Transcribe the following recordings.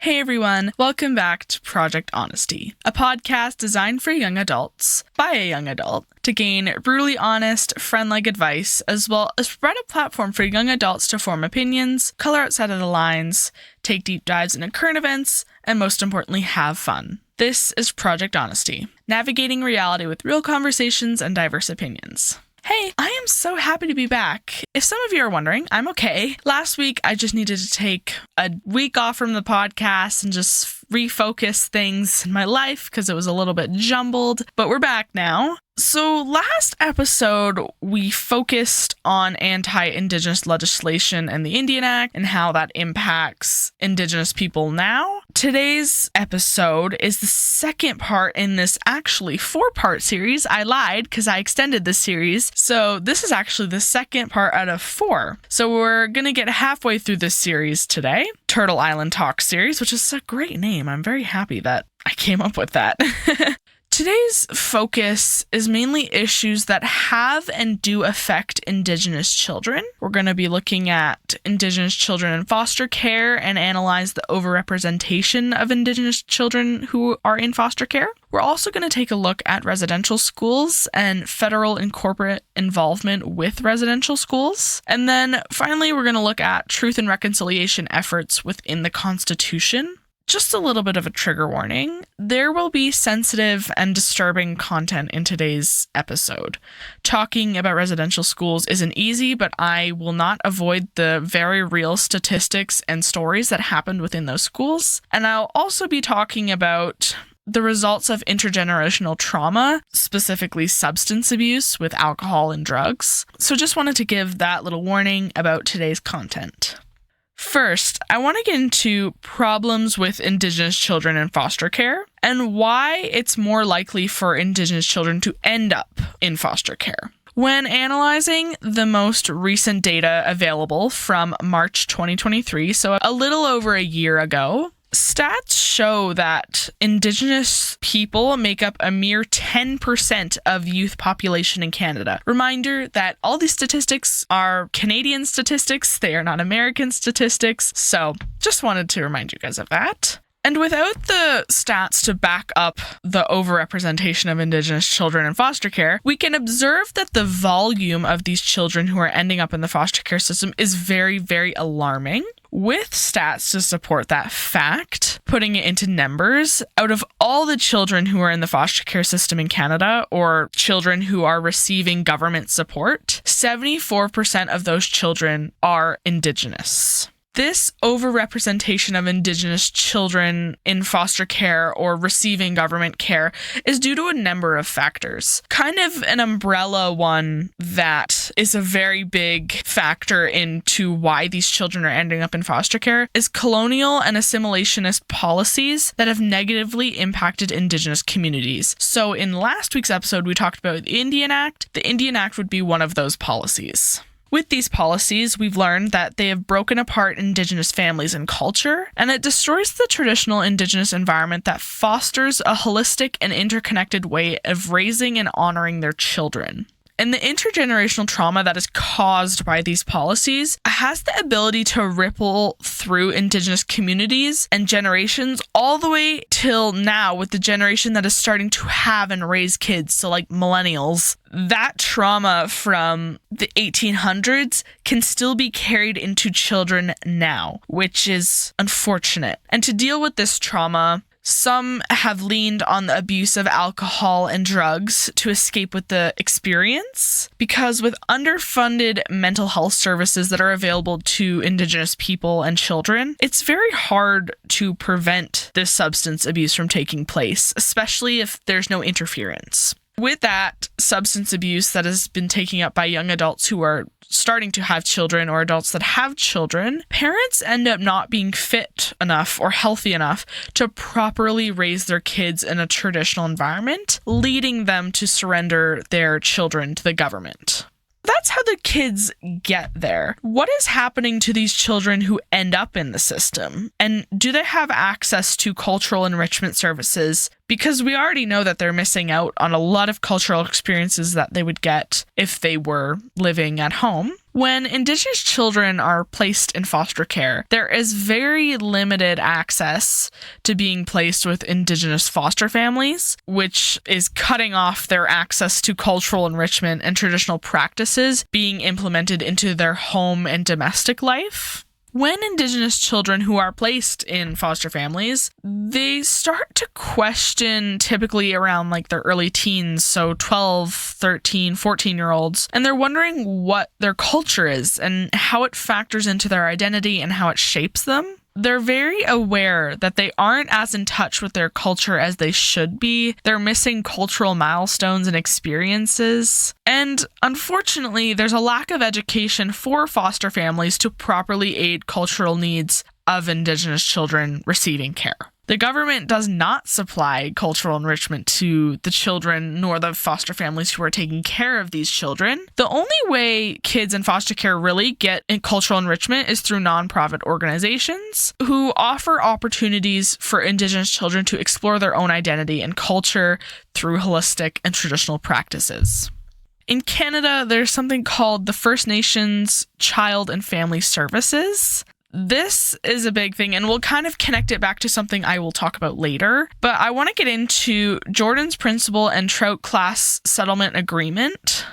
Hey everyone, welcome back to Project Honesty, a podcast designed for young adults, by a young adult, to gain brutally honest, friend-like advice, as well as provide a platform for young adults to form opinions, color outside of the lines, take deep dives into current events, and most importantly, have fun. This is Project Honesty, navigating reality with real conversations and diverse opinions. Hey, I am so happy to be back. If some of you are wondering, I'm okay. Last week, I just needed to take a week off from the podcast and just refocus things in my life because it was a little bit jumbled, but we're back now. So last episode, we focused on anti-Indigenous legislation and the Indian Act and how that impacts Indigenous people now. Today's episode is the second part in this actually 4-part series. I lied because I extended this series. So this is actually the second part out of 4. So we're going to get halfway through this series today. Turtle Island Talk series, which is a great name. I'm very happy that I came up with that. Today's focus is mainly issues that have and do affect Indigenous children. We're going to be looking at Indigenous children in foster care and analyze the overrepresentation of Indigenous children who are in foster care. We're also going to take a look at residential schools and federal and corporate involvement with residential schools. And then finally, we're going to look at truth and reconciliation efforts within the Constitution. Just a little bit of a trigger warning. There will be sensitive and disturbing content in today's episode. Talking about residential schools isn't easy, but I will not avoid the very real statistics and stories that happened within those schools. And I'll also be talking about the results of intergenerational trauma, specifically substance abuse with alcohol and drugs. So just wanted to give that little warning about today's content. First, I want to get into problems with Indigenous children in foster care and why it's more likely for Indigenous children to end up in foster care. When analyzing the most recent data available from March 2023, so a little over a year ago, stats show that Indigenous people make up a mere 10% of youth population in Canada. Reminder that all these statistics are Canadian statistics, they are not American statistics, so just wanted to remind you guys of that. And without the stats to back up the overrepresentation of Indigenous children in foster care, we can observe that the volume of these children who are ending up in the foster care system is very, very alarming. With stats to support that fact, putting it into numbers, out of all the children who are in the foster care system in Canada, or children who are receiving government support, 74% of those children are Indigenous. This overrepresentation of Indigenous children in foster care or receiving government care is due to a number of factors. Kind of an umbrella one that is a very big factor into why these children are ending up in foster care is colonial and assimilationist policies that have negatively impacted Indigenous communities. So in last week's episode, we talked about the Indian Act. The Indian Act would be one of those policies. With these policies, we've learned that they have broken apart Indigenous families and culture, and it destroys the traditional Indigenous environment that fosters a holistic and interconnected way of raising and honoring their children. And the intergenerational trauma that is caused by these policies has the ability to ripple through Indigenous communities and generations all the way till now with the generation that is starting to have and raise kids, so like millennials. That trauma from the 1800s can still be carried into children now, which is unfortunate. And to deal with this trauma, some have leaned on the abuse of alcohol and drugs to escape with the experience, because with underfunded mental health services that are available to Indigenous people and children, it's very hard to prevent this substance abuse from taking place, especially if there's no interference. With that substance abuse that has been taken up by young adults who are starting to have children or adults that have children, parents end up not being fit enough or healthy enough to properly raise their kids in a traditional environment, leading them to surrender their children to the government. That's how the kids get there. What is happening to these children who end up in the system? And do they have access to cultural enrichment services? Because we already know that they're missing out on a lot of cultural experiences that they would get if they were living at home. When Indigenous children are placed in foster care, there is very limited access to being placed with Indigenous foster families, which is cutting off their access to cultural enrichment and traditional practices being implemented into their home and domestic life. When Indigenous children who are placed in foster families, they start to question typically around like their early teens, so 12, 13, 14-year-olds, and they're wondering what their culture is and how it factors into their identity and how it shapes them. They're very aware that they aren't as in touch with their culture as they should be. They're missing cultural milestones and experiences. And unfortunately, there's a lack of education for foster families to properly aid cultural needs of Indigenous children receiving care. The government does not supply cultural enrichment to the children nor the foster families who are taking care of these children. The only way kids in foster care really get cultural enrichment is through nonprofit organizations who offer opportunities for Indigenous children to explore their own identity and culture through holistic and traditional practices. In Canada, there's something called the First Nations Child and Family Services. This is a big thing, and we'll kind of connect it back to something I will talk about later. But I want to get into Jordan's Principle and Trout Class Settlement Agreement.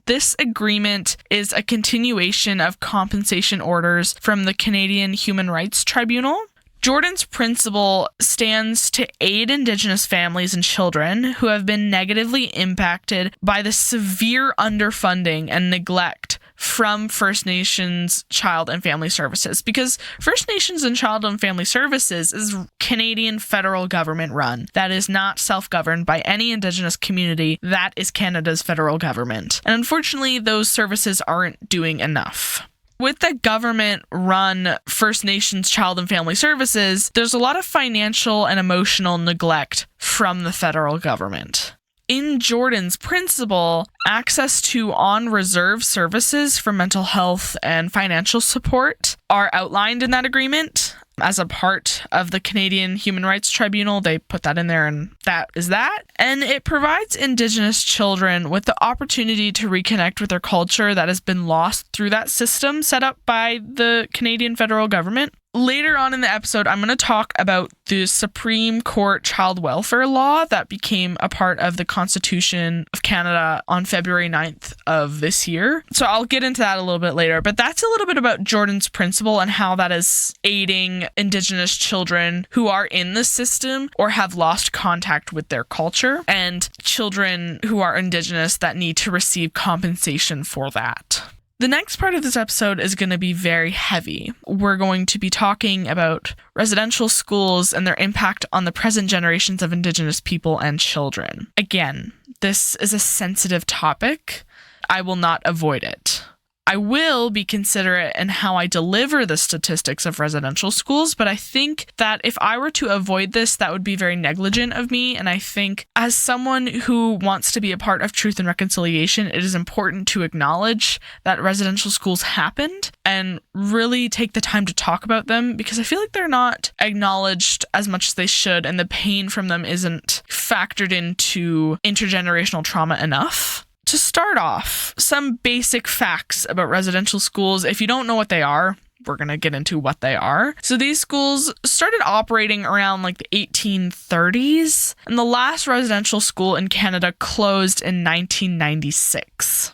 This agreement is a continuation of compensation orders from the Canadian Human Rights Tribunal. Jordan's Principle stands to aid Indigenous families and children who have been negatively impacted by the severe underfunding and neglect from First Nations Child and Family Services, because First Nations and Child and Family Services is Canadian federal government run. That is not self-governed by any Indigenous community. That is Canada's federal government. And unfortunately, those services aren't doing enough. With the government-run First Nations Child and Family Services, there's a lot of financial and emotional neglect from the federal government. In Jordan's Principle, access to on-reserve services for mental health and financial support are outlined in that agreement. As a part of the Canadian Human Rights Tribunal, they put that in there, and that is that. And it provides Indigenous children with the opportunity to reconnect with their culture that has been lost through that system set up by the Canadian federal government. Later on in the episode, I'm going to talk about the Supreme Court child welfare law that became a part of the Constitution of Canada on February 9th of this year. So I'll get into that a little bit later, but that's a little bit about Jordan's Principle and how that is aiding Indigenous children who are in the system or have lost contact with their culture, and children who are Indigenous that need to receive compensation for that. The next part of this episode is going to be very heavy. We're going to be talking about residential schools and their impact on the present generations of Indigenous people and children. Again, this is a sensitive topic. I will not avoid it. I will be considerate in how I deliver the statistics of residential schools, but I think that if I were to avoid this, that would be very negligent of me. And I think as someone who wants to be a part of truth and reconciliation, it is important to acknowledge that residential schools happened and really take the time to talk about them, because I feel like they're not acknowledged as much as they should, and the pain from them isn't factored into intergenerational trauma enough. To start off, some basic facts about residential schools. If you don't know what they are, we're going to get into what they are. So these schools started operating around like the 1830s, and the last residential school in Canada closed in 1996.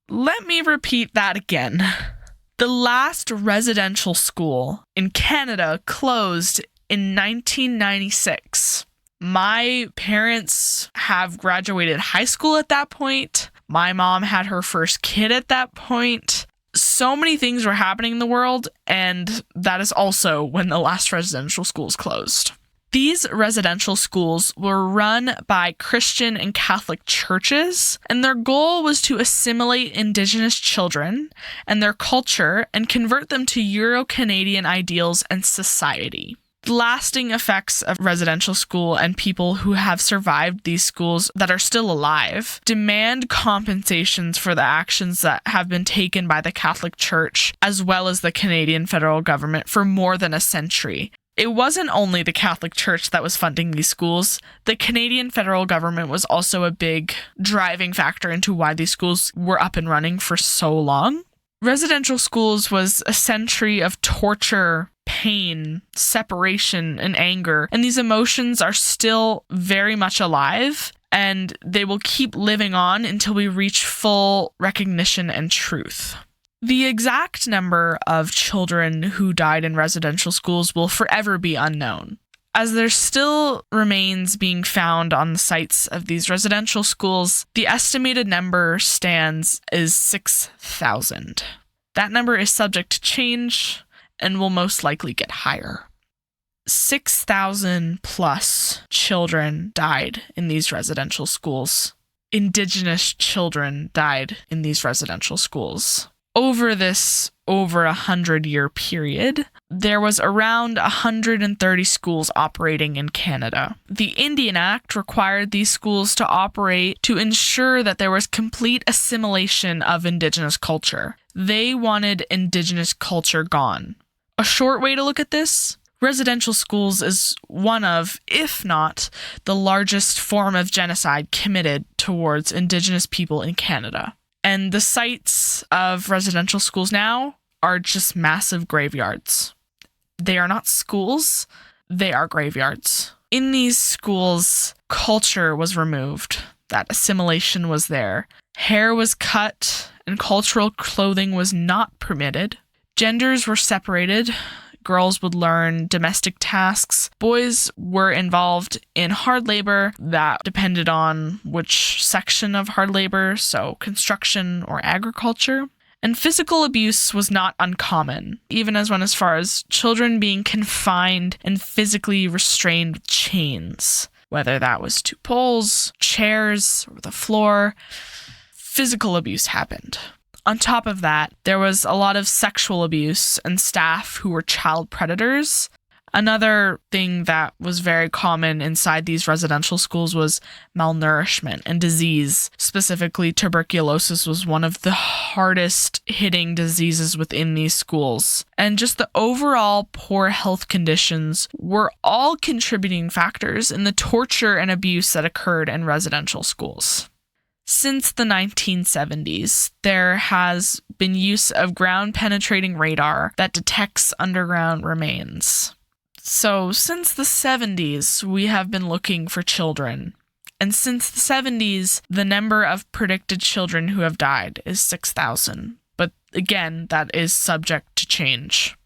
Let me repeat that again. The last residential school in Canada closed in 1996. My parents have graduated high school at that point. My mom had her first kid at that point. So many things were happening in the world, and that is also when the last residential schools closed. These residential schools were run by Christian and Catholic churches, and their goal was to assimilate Indigenous children and their culture and convert them to Euro-Canadian ideals and society. Lasting effects of residential school and people who have survived these schools that are still alive demand compensations for the actions that have been taken by the Catholic Church as well as the Canadian federal government for more than a century. It wasn't only the Catholic Church that was funding these schools. The Canadian federal government was also a big driving factor into why these schools were up and running for so long. Residential schools was a century of torture, pain, separation, and anger, and these emotions are still very much alive, and they will keep living on until we reach full recognition and truth. The exact number of children who died in residential schools will forever be unknown, as there still remains being found on the sites of these residential schools. The estimated number stands is 6,000. That number is subject to change and will most likely get higher. 6,000 plus children died in these residential schools. Indigenous children died in these residential schools. Over this over 100-year period, there was around 130 schools operating in Canada. The Indian Act required these schools to operate to ensure that there was complete assimilation of Indigenous culture. They wanted Indigenous culture gone. A short way to look at this: residential schools is one of, if not, the largest form of genocide committed towards Indigenous people in Canada. And the sites of residential schools now are just massive graveyards. They are not schools, they are graveyards. In these schools, culture was removed. That assimilation was there. Hair was cut, and cultural clothing was not permitted. Genders were separated. Girls would learn domestic tasks. Boys were involved in hard labor that depended on which section of hard labor, so construction or agriculture. And physical abuse was not uncommon, even as far as children being confined and physically restrained with chains, whether that was to poles, chairs, or the floor. Physical abuse happened. On top of that, there was a lot of sexual abuse and staff who were child predators. Another thing that was very common inside these residential schools was malnourishment and disease. Specifically, tuberculosis was one of the hardest hitting diseases within these schools. And just the overall poor health conditions were all contributing factors in the torture and abuse that occurred in residential schools. Since the 1970s, there has been use of ground-penetrating radar that detects underground remains. So, since the 70s, we have been looking for children. And since the 70s, the number of predicted children who have died is 6,000. But again, that is subject to change.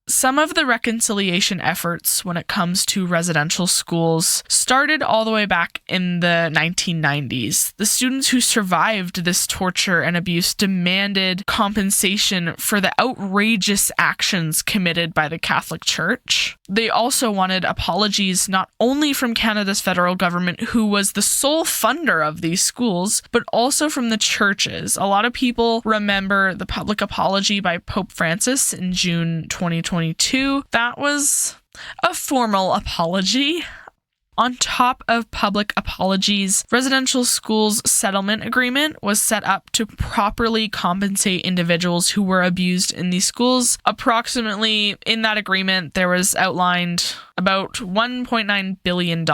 Some of the reconciliation efforts when it comes to residential schools started all the way back in the 1990s. The students who survived this torture and abuse demanded compensation for the outrageous actions committed by the Catholic Church. They also wanted apologies not only from Canada's federal government, who was the sole funder of these schools, but also from the churches. A lot of people remember the public apology by Pope Francis in June 2022. That was a formal apology. On top of public apologies, residential schools settlement agreement was set up to properly compensate individuals who were abused in these schools. Approximately in that agreement, there was outlined about $1.9 billion.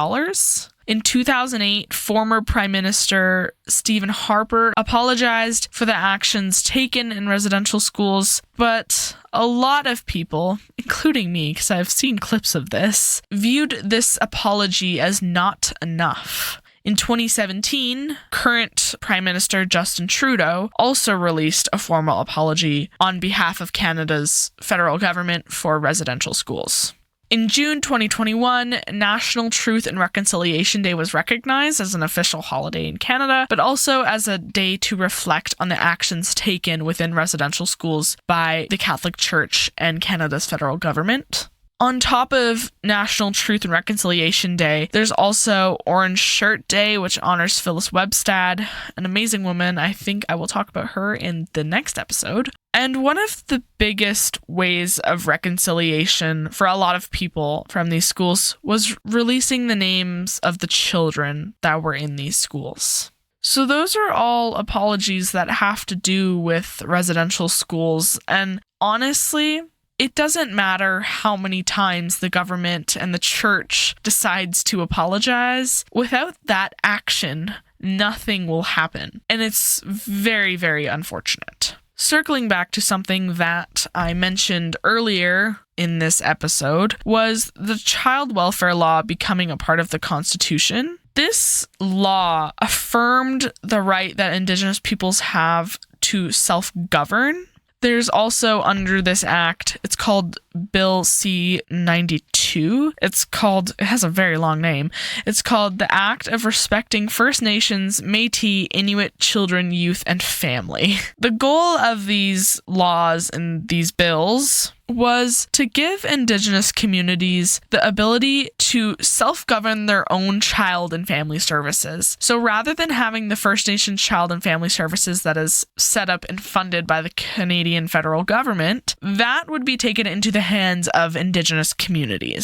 In 2008, former Prime Minister Stephen Harper apologized for the actions taken in residential schools, but a lot of people, including me, because I've seen clips of this, viewed this apology as not enough. In 2017, current Prime Minister Justin Trudeau also released a formal apology on behalf of Canada's federal government for residential schools. In June 2021, National Truth and Reconciliation Day was recognized as an official holiday in Canada, but also as a day to reflect on the actions taken within residential schools by the Catholic Church and Canada's federal government. On top of National Truth and Reconciliation Day, there's also Orange Shirt Day, which honors Phyllis Webstad, an amazing woman. I think I will talk about her in the next episode. And one of the biggest ways of reconciliation for a lot of people from these schools was releasing the names of the children that were in these schools. So those are all apologies that have to do with residential schools. And honestly, it doesn't matter how many times the government and the church decides to apologize. Without that action, nothing will happen. And it's very, very unfortunate. Circling back to something that I mentioned earlier in this episode was the child welfare law becoming a part of the Constitution. This law affirmed the right that Indigenous peoples have to self-govern. There's also under this act, it's called Bill C-92. It has a very long name. It's called the Act of Respecting First Nations, Métis, Inuit Children, Youth, and Family. The goal of these laws and these bills was to give Indigenous communities the ability to self-govern their own child and family services. So rather than having the First Nations Child and Family Services that is set up and funded by the Canadian federal government, that would be taken into the hands of Indigenous communities.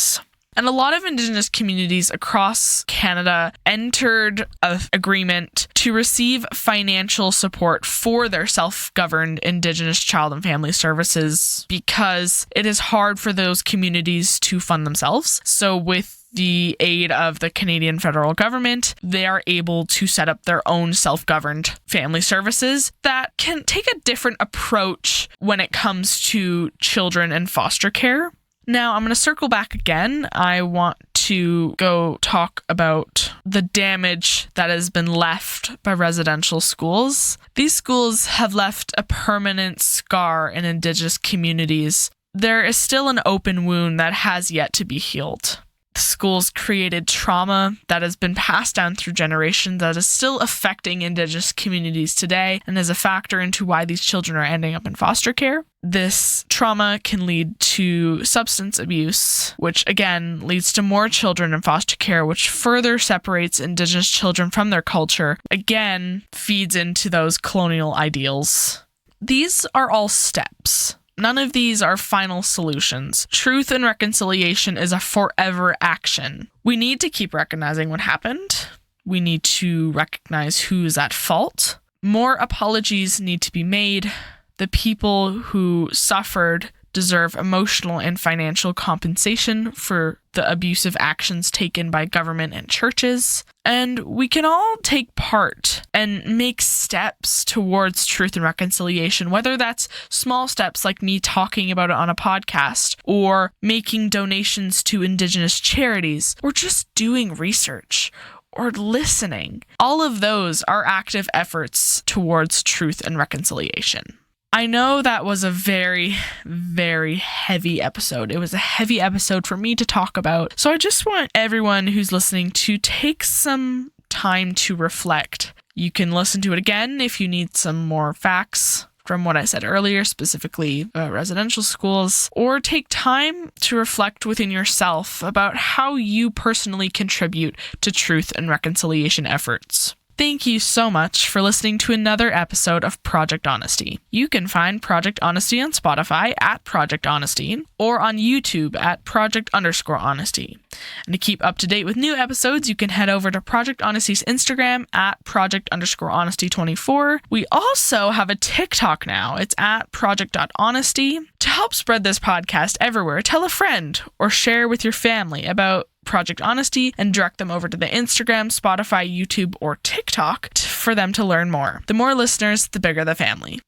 And a lot of Indigenous communities across Canada entered an agreement to receive financial support for their self-governed Indigenous child and family services because it is hard for those communities to fund themselves. So with the aid of the Canadian federal government, they are able to set up their own self-governed family services that can take a different approach when it comes to children and foster care. Now, I'm going to circle back again. I want to go talk about the damage that has been left by residential schools. These schools have left a permanent scar in Indigenous communities. There is still an open wound that has yet to be healed. The schools created trauma that has been passed down through generations that is still affecting Indigenous communities today and is a factor into why these children are ending up in foster care. This trauma can lead to substance abuse, which again leads to more children in foster care, which further separates Indigenous children from their culture, again feeds into those colonial ideals. These are all steps. None of these are final solutions. Truth and reconciliation is a forever action. We need to keep recognizing what happened. We need to recognize who's at fault. More apologies need to be made. The people who suffered deserve emotional and financial compensation for the abusive actions taken by government and churches. And we can all take part and make steps towards truth and reconciliation, whether that's small steps like me talking about it on a podcast, or making donations to Indigenous charities, or just doing research, or listening. All of those are active efforts towards truth and reconciliation. I know that was a very, very heavy episode. It was a heavy episode for me to talk about. So I just want everyone who's listening to take some time to reflect. You can listen to it again if you need some more facts from what I said earlier, specifically residential schools, or take time to reflect within yourself about how you personally contribute to truth and reconciliation efforts. Thank you so much for listening to another episode of Project Honesty. You can find Project Honesty on Spotify at Project Honesty or on YouTube at Project_Honesty. And to keep up to date with new episodes, you can head over to Project Honesty's Instagram at Project_Honesty24. We also have a TikTok now. It's at Project.Honesty. To help spread this podcast everywhere, tell a friend or share with your family about Project Honesty and direct them over to the Instagram, Spotify, YouTube, or TikTok for them to learn more. The more listeners, the bigger the family.